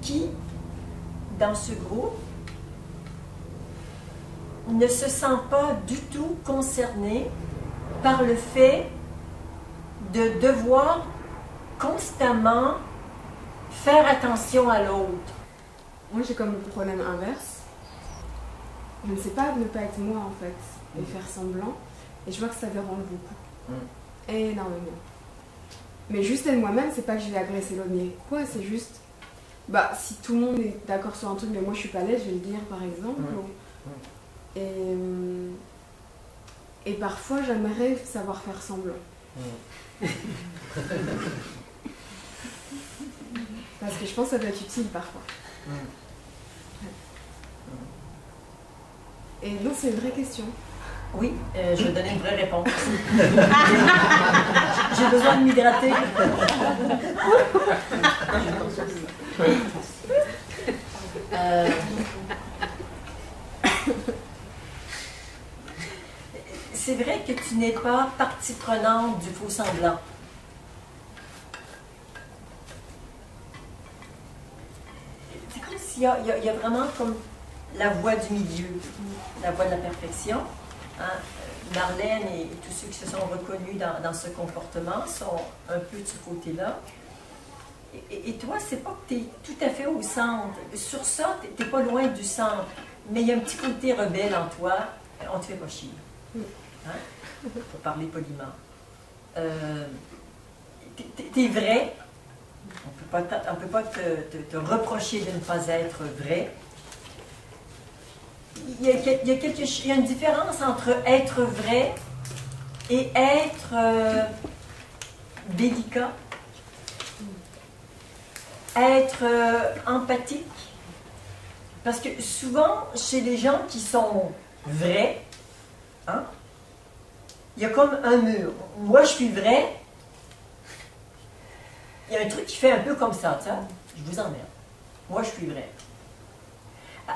qui, dans ce groupe, ne se sent pas du tout concerné par le fait de devoir constamment faire attention à l'autre? Moi, j'ai comme le problème inverse. Je ne sais pas ne pas être moi, en fait, et faire semblant. Et je vois que ça dérange beaucoup. Énormément. Mais juste être moi-même, c'est pas que je vais agresser l'autre, mais quoi, c'est juste... Bah, si tout le monde est d'accord sur un truc, mais moi je suis pas l'aise, je vais le dire, par exemple. Et parfois, j'aimerais savoir faire semblant. Parce que je pense que ça doit être utile parfois. Et non, c'est une vraie question. Oui, je vais donner une vraie réponse. J'ai besoin de m'hydrater. C'est vrai que tu n'es pas partie prenante du faux semblant. C'est comme s'il y a vraiment comme la voie du milieu, la voie de la perfection. Hein? Marlène et tous ceux qui se sont reconnus dans ce comportement sont un peu de ce côté-là. Et toi, c'est pas que tu es tout à fait au centre. Sur ça, tu n'es pas loin du centre. Mais il y a un petit côté rebelle en toi. On ne te fait pas chier. Hein? Pour parler poliment. Tu es vrai. On ne peut pas te reprocher de ne pas être vrai. Il y a une différence entre être vrai et être délicat, être empathique. Parce que souvent, chez les gens qui sont vrais, hein, il y a comme un mur. Moi, je suis vrai. Il y a un truc qui fait un peu comme ça, tu sais. Je vous emmerde. Moi, je suis vrai.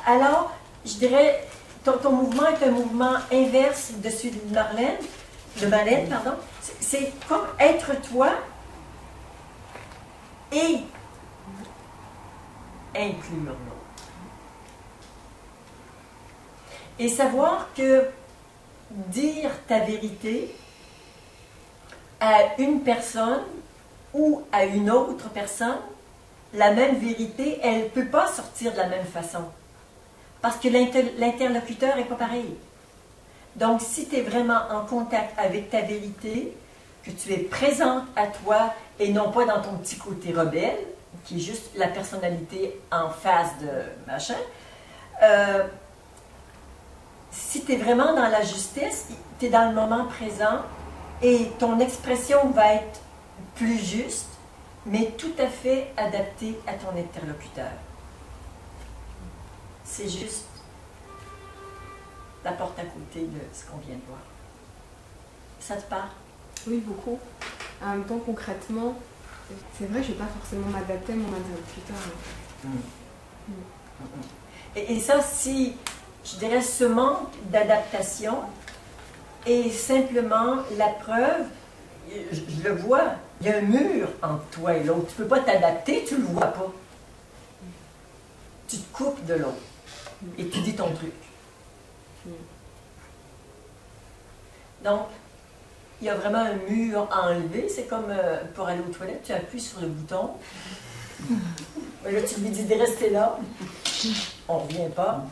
Alors, je dirais, ton mouvement est un mouvement inverse de celui de Marlène, pardon. C'est comme être toi et inclure l'autre. Et savoir que dire ta vérité à une personne ou à une autre personne, la même vérité, elle ne peut pas sortir de la même façon. Parce que l'interlocuteur n'est pas pareil. Donc, si tu es vraiment en contact avec ta vérité, que tu es présente à toi et non pas dans ton petit côté rebelle, qui est juste la personnalité en face de machin, si tu es vraiment dans la justesse, tu es dans le moment présent et ton expression va être plus juste, mais tout à fait adaptée à ton interlocuteur. C'est juste la porte à côté de ce qu'on vient de voir. Ça te parle? Oui, beaucoup. En même temps, concrètement, c'est vrai, je ne vais pas forcément m'adapter à mon interlocuteur. Et ça, si, je dirais, ce manque d'adaptation est simplement la preuve, je le vois, il y a un mur entre toi et l'autre. Tu ne peux pas t'adapter, tu ne le vois pas. Tu te coupes de l'autre et tu dis ton truc. Donc, il y a vraiment un mur à enlever. C'est comme pour aller aux toilettes, tu appuies sur le bouton. Mais là, tu lui dis de rester là. On ne revient pas.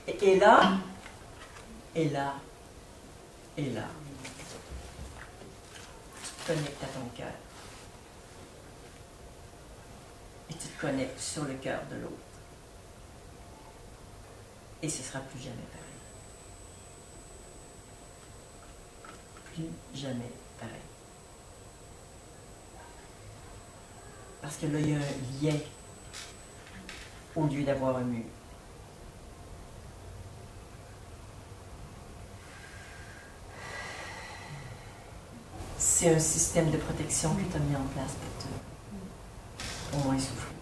Et là, et là, et là. Tu te connectes à ton cœur. Et tu te connectes sur le cœur de l'autre. Et ce ne sera plus jamais pareil. Plus jamais pareil. Parce que là, il y a un lien au lieu d'avoir un mur. C'est un système de protection que tu as mis en place pour au moins souffrir.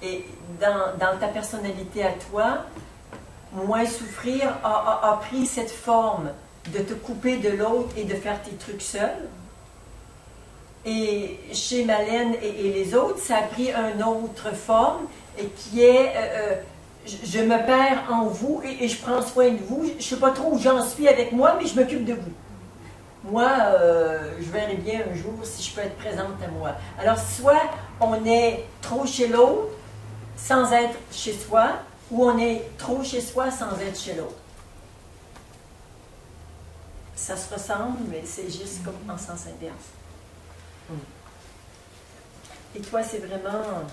Et dans ta personnalité à toi, moins souffrir a pris cette forme de te couper de l'autre et de faire tes trucs seul. Et chez Malène et les autres, ça a pris une autre forme et qui est je me perds en vous et je prends soin de vous. Je ne sais pas trop où j'en suis avec moi, mais je m'occupe de vous. Moi, je verrai bien un jour si je peux être présente à moi. Alors, soit on est trop chez l'autre sans être chez soi, ou on est trop chez soi sans être chez l'autre. Ça se ressemble, mais c'est juste comme en sens inverse. Et toi, c'est vraiment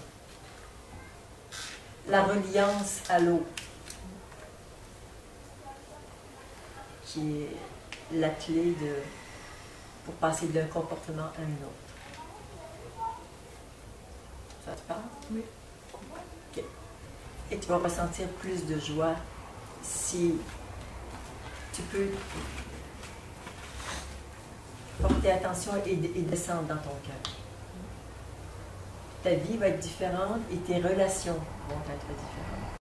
la reliance à l'eau qui est la clé pour passer d'un comportement à un autre. Ça te parle? Oui. Okay. Et tu vas ressentir plus de joie si tu peux porter attention et descendre dans ton cœur. Ta vie va être différente et tes relations vont être différentes.